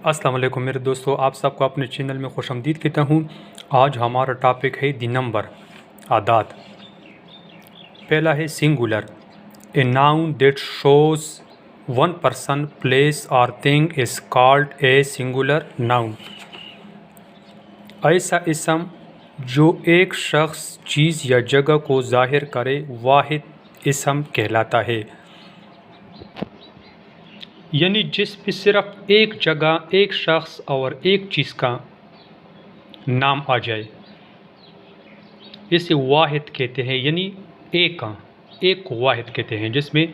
السلام علیکم میرے دوستو، آپ سب کو اپنے چینل میں خوش آمدید کہتا ہوں۔ آج ہمارا ٹاپک ہے دی نمبر، اعداد۔ پہلا ہے singular, a noun that shows one person place اور thing is called a singular noun. ایسا اسم جو ایک شخص، چیز یا جگہ کو ظاہر کرے واحد اسم کہلاتا ہے، یعنی جس پہ صرف ایک جگہ، ایک شخص اور ایک چیز کا نام آ جائے، اسے واحد کہتے ہیں، یعنی ایک واحد کہتے ہیں، جس میں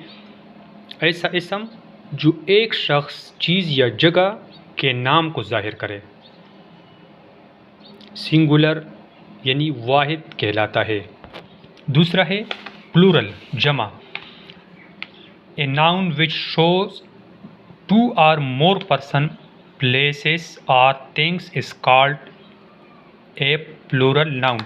ایسا اسم جو ایک شخص، چیز یا جگہ کے نام کو ظاہر کرے، سنگولر یعنی واحد کہلاتا ہے۔ دوسرا ہے پلورل، جمع، a noun which shows two or more person, places or things is called a plural noun۔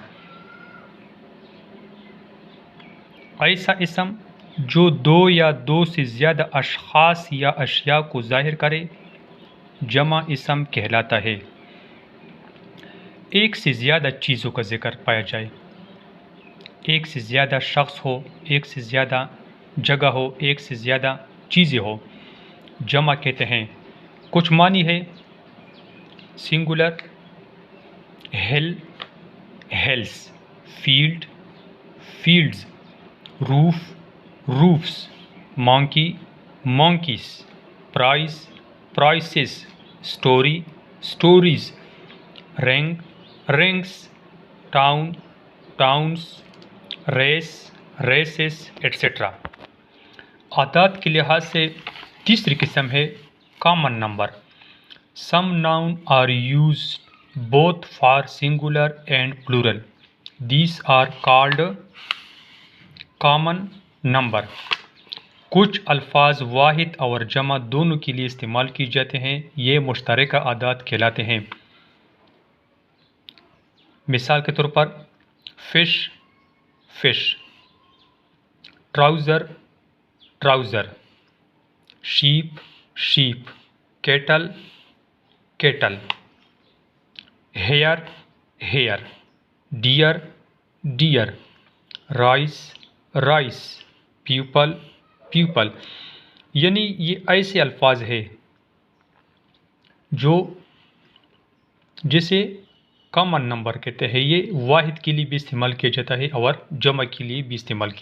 ایسا اسم جو دو یا دو سے زیادہ اشخاص یا اشیاء کو ظاہر کرے، جمع اسم کہلاتا ہے۔ ایک سے زیادہ چیزوں کا ذکر پایا جائے، ایک سے زیادہ شخص ہو، ایک سے زیادہ جگہ ہو، ایک سے زیادہ چیزیں ہو، جمع کہتے ہیں۔ کچھ معنی ہے singular: hill, hills, field, fields, roof, roofs, monkey, monkeys, prize, prices, story, stories, ring, rings, town, towns, race, races, etcetera. اعداد کے لحاظ سے تیسری قسم ہے common number. Some noun are used both for singular and plural, these are called common number. کچھ الفاظ واحد اور جمع دونوں کے لیے استعمال کیے جاتے ہیں، یہ مشترکہ اعداد کہلاتے ہیں۔ مثال کے طور پر fish, fish, trouser, trouser, sheep, sheep, cattle, cattle, hair, hair, deer, deer, rice, rice, people, people. یعنی یہ ایسے الفاظ ہیں جسے کامن نمبر کہتے ہیں۔ یہ واحد کے لیے بھی استعمال کیا جاتا ہے اور جمع کے لیے بھی استعمال کیا